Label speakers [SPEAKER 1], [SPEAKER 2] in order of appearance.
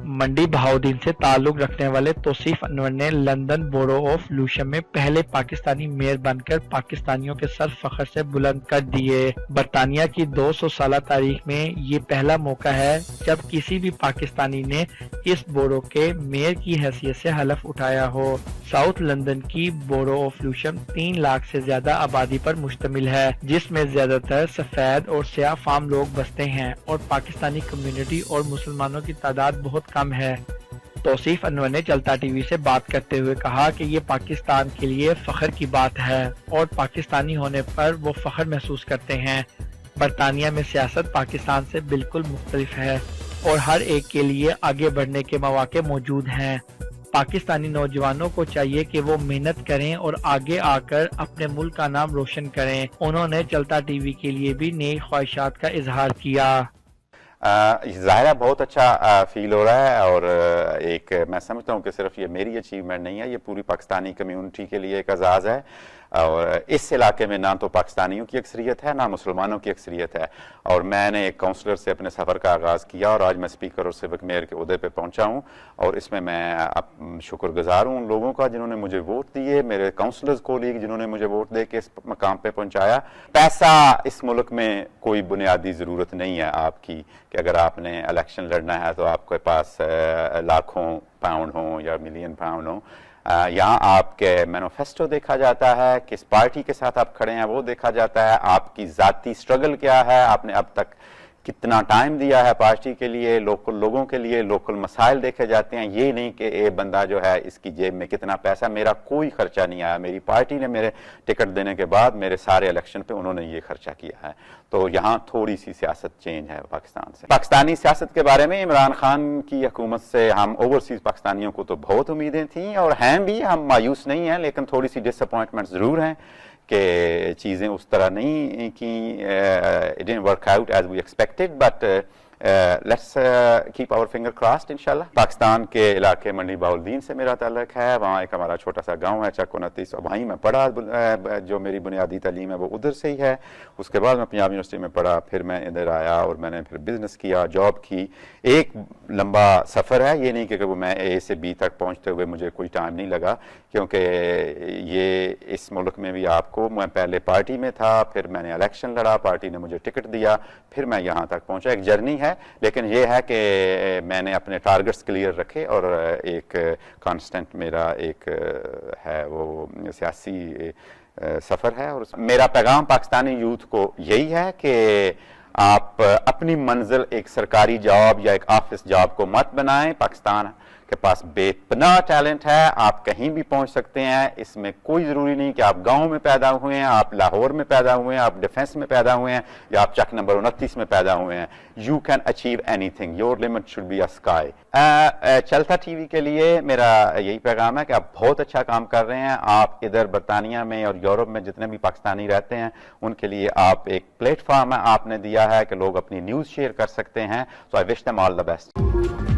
[SPEAKER 1] मंडी बहाउद्दीन से ताल्लुक रखने वाले तौसीफ अनवर ने लंदन बोरो ऑफ लूशम में पहले पाकिस्तानी मेयर बनकर पाकिस्तानियों के सर फख्र से बुलंद कर दिए। बरतानिया की 200 साल तारीख में ये पहला मौका है जब किसी भी पाकिस्तानी ने इस बोरो के मेयर की हैसियत से हलफ उठाया हो। साउथ लंदन की बोरो ऑफ लूशम 3 लाख से ज्यादा आबादी पर मुश्तमिल है, जिसमें ज्यादातर सफेद और स्याह फार्म लोग बसते हैं और पाकिस्तानी कम्युनिटी और मुसलमानों की तादाद बहुत कम है। तौसीफ अनवर ने चलता टीवी से बात करते हुए कहा कि ये पाकिस्तान के लिए फख्र की बात है और पाकिस्तानी होने पर वो फख्र महसूस करते हैं। बरतानिया में सियासत पाकिस्तान से बिल्कुल मुख्तलिफ है और हर एक के लिए आगे बढ़ने के मौके मौजूद हैं। पाकिस्तानी नौजवानों को चाहिए कि वो मेहनत करें और आगे आकर अपने मुल्क का नाम रोशन करें। उन्होंने चलता टीवी के लिए भी नई ख्वाहिशात का इजहार किया।
[SPEAKER 2] ज़ाहिर है बहुत अच्छा फील हो रहा है और एक मैं समझता हूँ कि सिर्फ ये मेरी अचीवमेंट नहीं है, ये पूरी पाकिस्तानी कम्युनिटी के लिए एक एजाज़ है। और इस इलाके में ना तो पाकिस्तानियों की अक्सरियत है ना मुसलमानों की अक्सरियत है। और मैंने एक काउंसलर से अपने सफ़र का आगाज़ किया और आज मैं स्पीकर और सिविक मेयर के ओहदे पे पहुंचा हूं और इसमें मैं शुक्रगुजार हूं उन लोगों का जिन्होंने मुझे वोट दिए, मेरे काउंसलर्स कोलीग जिन्होंने मुझे वोट दे के इस मकाम पे पहुंचाया। पैसा इस मुल्क में कोई बुनियादी ज़रूरत नहीं है आपकी कि अगर आपने इलेक्शन लड़ना है तो आपके पास लाखों पाउंड हो या मिलियन पाउंड हो। यहाँ आपके मैनिफेस्टो देखा जाता है, किस पार्टी के साथ आप खड़े हैं वो देखा जाता है, आपकी ज़ाती स्ट्रगल क्या है, आपने अब तक कितना टाइम दिया है पार्टी के लिए, लोकल लोगों के लिए, लोकल मसाइल देखे जाते हैं। ये नहीं कि ये बंदा जो है इसकी जेब में कितना पैसा, मेरा कोई खर्चा नहीं आया, मेरी पार्टी ने मेरे टिकट देने के बाद मेरे सारे इलेक्शन पे उन्होंने ये खर्चा किया है। तो यहाँ थोड़ी सी सियासत चेंज है पाकिस्तान से। पाकिस्तानी सियासत के बारे में इमरान खान की हुकूमत से हम ओवरसीज पाकिस्तानियों को तो बहुत उम्मीदें थी और हैं भी, हम मायूस नहीं हैं, लेकिन थोड़ी सी डिसअपॉइंटमेंट ज़रूर हैं कि चीज़ें उस तरह नहीं की, it didn't work out as we expected, but let's keep our finger crossed इंशाल्लाह। पाकिस्तान के इलाके मंडी बहाउद्दीन से मेरा ताल्लुक है, वहाँ एक हमारा छोटा सा गांव है चक 29, वहीं मैं पढ़ा, जो मेरी बुनियादी तालीम है वो उधर से ही है। उसके बाद मैं पंजाब यूनिवर्सिटी में पढ़ा, फिर मैं इधर आया और मैंने फिर बिज़नेस किया, जॉब की। एक लंबा सफ़र है, ये नहीं कि वो मैं ए से बी तक पहुँचते हुए मुझे कोई टाइम नहीं लगा, क्योंकि ये इस मुल्क में भी आपको, मैं पहले पार्टी में था, फिर मैंने इलेक्शन लड़ा, पार्टी ने मुझे टिकट दिया, फिर मैं यहाँ तक पहुँचा। एक जर्नी है, लेकिन ये है कि मैंने अपने टारगेट्स क्लियर रखे और एक कांस्टेंट मेरा एक है वो सियासी सफ़र है। और मेरा पैगाम पाकिस्तानी यूथ को यही है कि आप अपनी मंजिल एक सरकारी जॉब या एक ऑफिस जॉब को मत बनाएं। पाकिस्तान के पास बेपनाह टैलेंट है, आप कहीं भी पहुंच सकते हैं। इसमें कोई ज़रूरी नहीं कि आप गांव में पैदा हुए हैं, आप लाहौर में पैदा हुए हैं, आप डिफेंस में पैदा हुए हैं या आप चक नंबर 29 में पैदा हुए हैं। You can achieve anything, your limit should be a sky. चलता टीवी के लिए मेरा यही पैगाम है कि आप बहुत अच्छा काम कर रहे हैं। आप इधर बरतानिया में और यूरोप में जितने भी पाकिस्तानी रहते हैं उनके लिए आप एक प्लेटफॉर्म है आपने दिया है कि लोग अपनी न्यूज़ शेयर कर सकते हैं। So I wish them all the best.